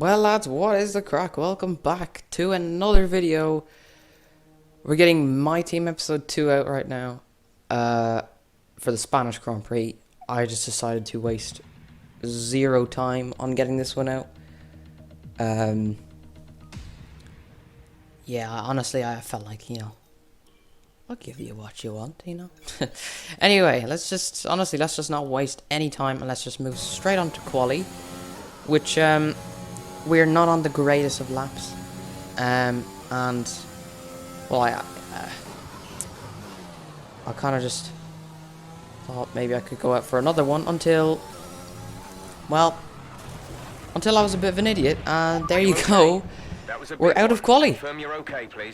Well lads, what is the crack? Welcome back to another video. We're getting My Team episode 2 out right now. For the Spanish Grand Prix. I just decided to waste zero time on getting this one out. Yeah, honestly I felt like, I'll give you what you want, Anyway, let's just not waste any time and let's just move straight on to quali. Which, we're not on the greatest of laps, and well, I kind of just thought maybe I could go out for another one until I was a bit of an idiot, and there you go. We're out of quali.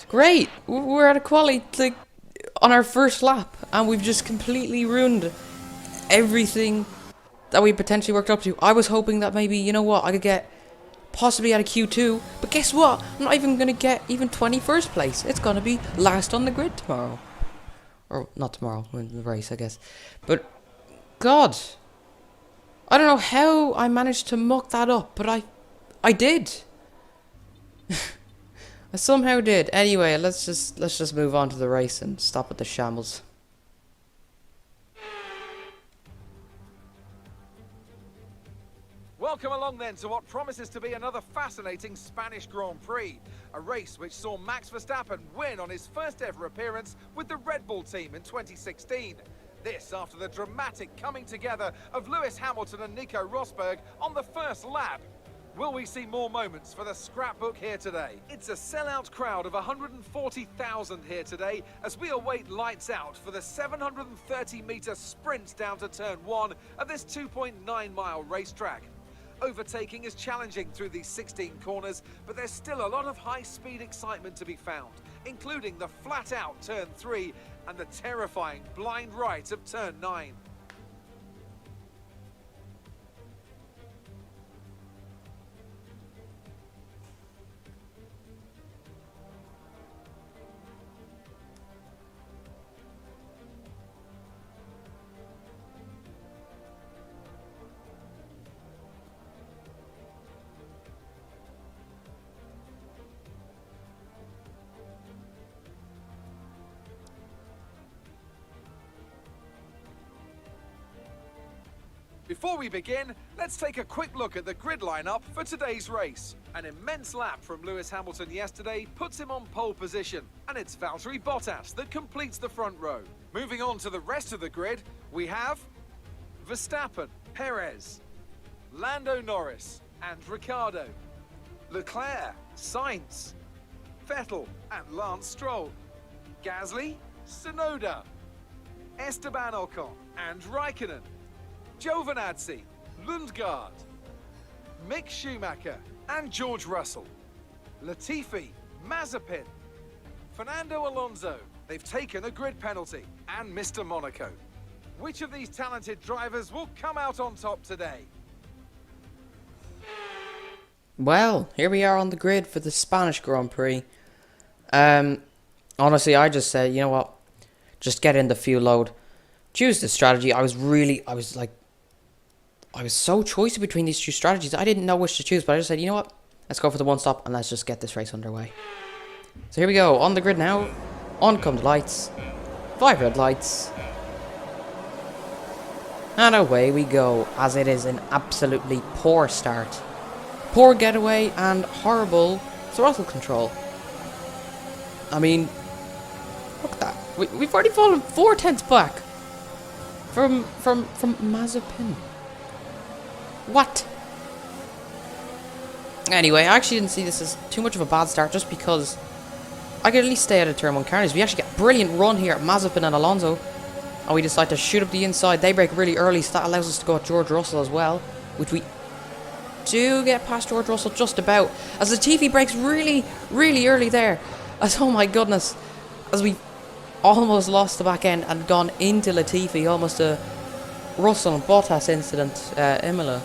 Great, we're out of quali, like on our first lap, and we've just completely ruined everything that we potentially worked up to. I was hoping that maybe, I could get possibly out of Q2, but guess what? I'm not even going to get even 21st place. It's going to be last on the grid tomorrow. Or not tomorrow, in the race, I guess. But, God, I don't know how I managed to muck that up, but I did. I somehow did. Anyway, let's just move on to the race and stop at the shambles. Welcome along then to what promises to be another fascinating Spanish Grand Prix. A race which saw Max Verstappen win on his first ever appearance with the Red Bull team in 2016. This after the dramatic coming together of Lewis Hamilton and Nico Rosberg on the first lap. Will we see more moments for the scrapbook here today? It's a sellout crowd of 140,000 here today as we await lights out for the 730-metre sprint down to turn 1 of this 2.9-mile racetrack. Overtaking is challenging through these 16 corners, but there's still a lot of high-speed excitement to be found, including the flat-out turn 3 and the terrifying blind right of turn 9. Before we begin, let's take a quick look at the grid lineup for today's race. An immense lap from Lewis Hamilton yesterday puts him on pole position, and it's Valtteri Bottas that completes the front row. Moving on to the rest of the grid, we have Verstappen, Perez, Lando Norris and Ricciardo, Leclerc, Sainz, Vettel and Lance Stroll, Gasly, Tsunoda, Esteban Ocon and Raikkonen, Giovinazzi, Lundgaard, Mick Schumacher and George Russell, Latifi, Mazepin, Fernando Alonso. They've taken a grid penalty, and Mr. Monaco. Which of these talented drivers will come out on top today? Well, here we are on the grid for the Spanish Grand Prix. Honestly, I just said, you know what? Just get in the fuel load. Choose the strategy. I was so choosy between these two strategies. I didn't know which to choose, but I just said, you know what? Let's go for the one stop and let's just get this race underway. So here we go, on the grid now. On come the lights. 5 red lights. And away we go, as it is an absolutely poor start. Poor getaway and horrible throttle control. I mean, look at that. We've already fallen 4 tenths back from Mazepin. What? Anyway, I actually didn't see this as too much of a bad start, just because I could at least stay out of turn 1 carnage. We actually get a brilliant run here at Mazepin and Alonso, and we decide to shoot up the inside. They break really early, so that allows us to go at George Russell as well, which we do get past George Russell just about, as Latifi breaks really, really early there. As, oh my goodness, as we almost lost the back end and gone into Latifi, almost a Russell and Bottas incident, Imola.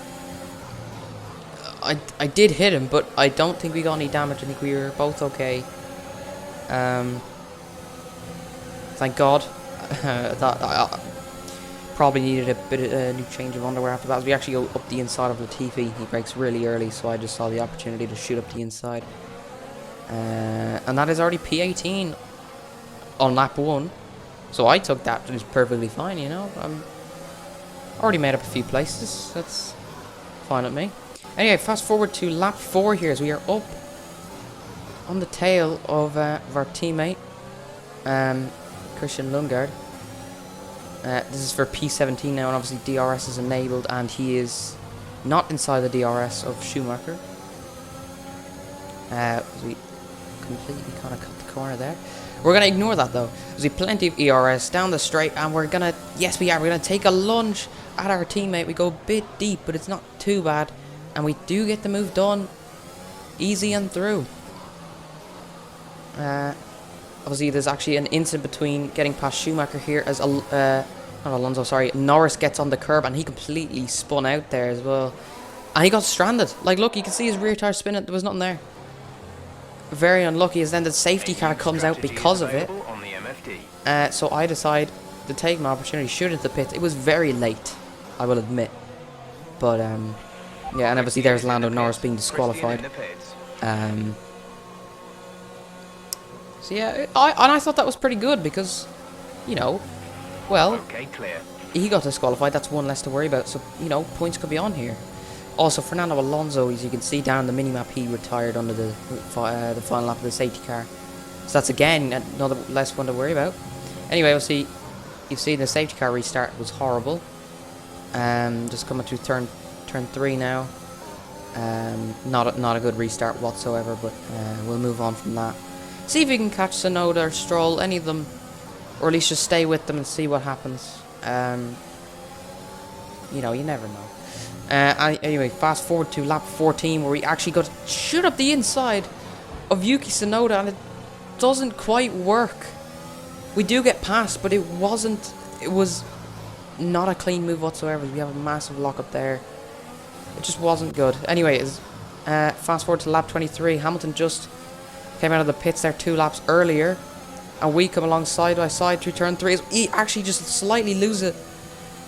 I did hit him, but I don't think we got any damage. I think we were both okay. Thank God. probably needed a bit of a new change of underwear after that. As we actually go up the inside of Latifi. He breaks really early, so I just saw the opportunity to shoot up the inside. And that is already P18 on lap 1. So I took that, it was perfectly fine, you know. I'm already made up a few places. That's fine with me. Anyway, fast forward to lap 4 here as we are up on the tail of our teammate, Christian Lundgaard. This is for P17 now, and obviously DRS is enabled, and he is not inside the DRS of Schumacher. We completely kind of cut the corner there. We're going to ignore that though. There's plenty of ERS down the straight, and we're going to, yes we are, we're going to take a lunge at our teammate. We go a bit deep, but it's not too bad. And we do get the move done. Easy and through. Obviously there's actually an instant between getting past Schumacher here as, not Alonso, sorry, Norris gets on the curb, and he completely spun out there as well. And he got stranded. Like look, you can see his rear tire spinning, there was nothing there. Very unlucky as then the safety car comes out because of it. So I decide to take my opportunity, shoot into the pit. It was very late, I will admit. But yeah, and obviously there's Lando Norris being disqualified. So yeah, I thought that was pretty good because, you know, well, he got disqualified. That's one less to worry about. So, you know, points could be on here. Also, Fernando Alonso, as you can see down the minimap, he retired under the final lap of the safety car. So that's again another less one to worry about. Anyway, we'll see. You've seen the safety car restart was horrible. Just coming through turn 3 now. Not a good restart whatsoever, but we'll move on from that. See if we can catch Tsunoda or Stroll, any of them, or at least just stay with them and see what happens. You know, you never know. Anyway, fast forward to lap 14 where we actually got to shoot up the inside of Yuki Tsunoda, and it doesn't quite work. We do get past, but it was not a clean move whatsoever. We have a massive lock up there. It just wasn't good. Anyway, fast forward to lap 23. Hamilton just came out of the pits there 2 laps earlier, and we come along side by side through turn 3. He actually just slightly loses it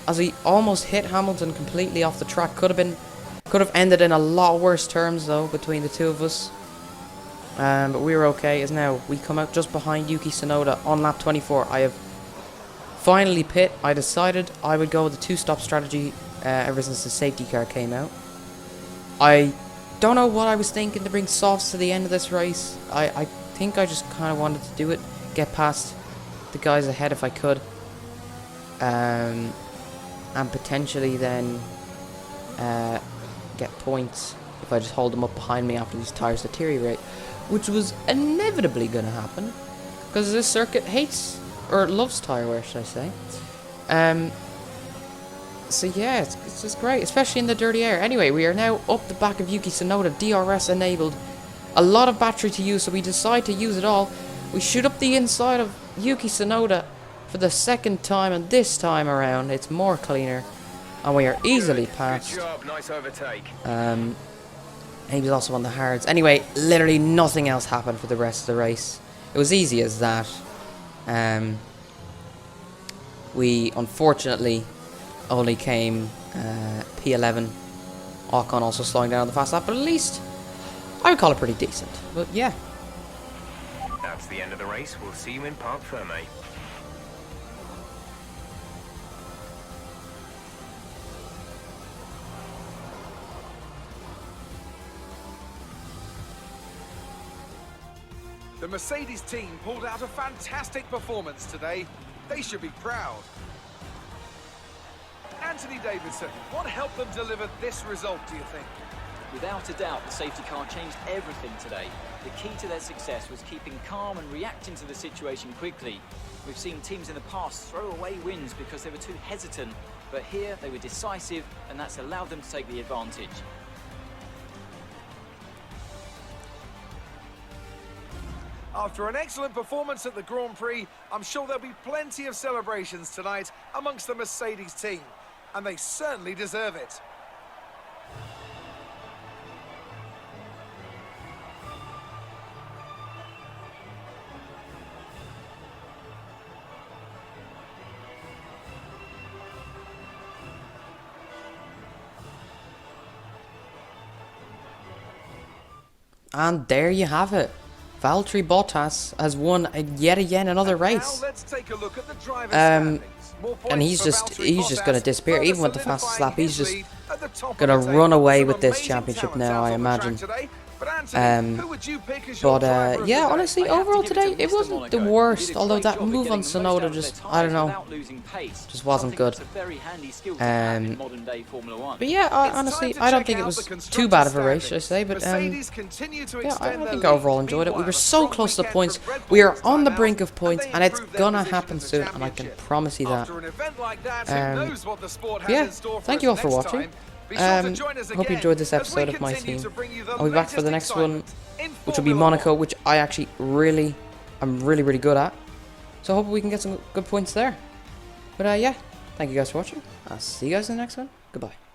as he almost hit Hamilton completely off the track. Could have ended in a lot worse terms though between the two of us. But we were okay, as now we come out just behind Yuki Tsunoda on lap 24. I have finally pit. I decided I would go with the 2-stop strategy ever since the safety car came out. I don't know what I was thinking to bring softs to the end of this race. I think I just kind of wanted to do it, get past the guys ahead if I could. And potentially then get points if I just hold them up behind me after these tires deteriorate, which was inevitably going to happen because this circuit hates or loves tire wear, should I say. So yeah, it's just great, especially in the dirty air. Anyway, we are now up the back of Yuki Tsunoda, DRS enabled. A lot of battery to use, so we decide to use it all. We shoot up the inside of Yuki Tsunoda for the second time, and this time around it's more cleaner, and we are easily passed. Good job, nice overtake. He was also on the hards. Anyway, literally nothing else happened for the rest of the race. It was easy as that. We unfortunately only came P11. Ocon also slowing down on the fast lap, but at least I would call it pretty decent. But yeah. That's the end of the race. We'll see you in Parc Fermé. The Mercedes team pulled out a fantastic performance today. They should be proud. Anthony Davidson, what helped them deliver this result, do you think? Without a doubt, the safety car changed everything today. The key to their success was keeping calm and reacting to the situation quickly. We've seen teams in the past throw away wins because they were too hesitant, but here they were decisive, and that's allowed them to take the advantage. After an excellent performance at the Grand Prix, I'm sure there'll be plenty of celebrations tonight amongst the Mercedes team, and they certainly deserve it. And there you have it. Valtteri Bottas has won yet again another race. Now let's take a look at the driver's standings. More points And he's for just Valtteri he's just gonna Bottas, disappear. further Even with the fastest lap, solidifying he's his just lead at the top of gonna the run table. away Some with this amazing championship talents now, out I on the track imagine. today. But Anthony, who would you pick as your But driver of yeah, the day? honestly, I have to overall give it today to it Mr. wasn't the Monaco. He worst. did a Although great that job of move getting on the most Sonoda out of just, their I don't tyres know, without losing pace. just wasn't Something good. that's a very handy skill to have in modern-day Formula One. But yeah, It's honestly, time to I don't check think it out was the too constructors' bad of a race, should I standings. say? But Mercedes continue to yeah, extend I their think lead. overall enjoyed it. We Meanwhile, were a so strong close to weekend points. for Red Bull We are this on the time brink out, of points, and and they it's improved their gonna position happen in the soon, and I can championship. promise you that. After an event like that, who Um, knows what the sport has yeah, in store for thank us you all for next watching. time. Be sure to join us Hope you again enjoyed this as we episode of my continue team. to bring you the I'll be back for the latest next one, excitement in which will be Formula Monaco, One. which I actually I'm really good at. So I hope we can get some good points there. But yeah, thank you guys for watching. I'll see you guys in the next one. Goodbye.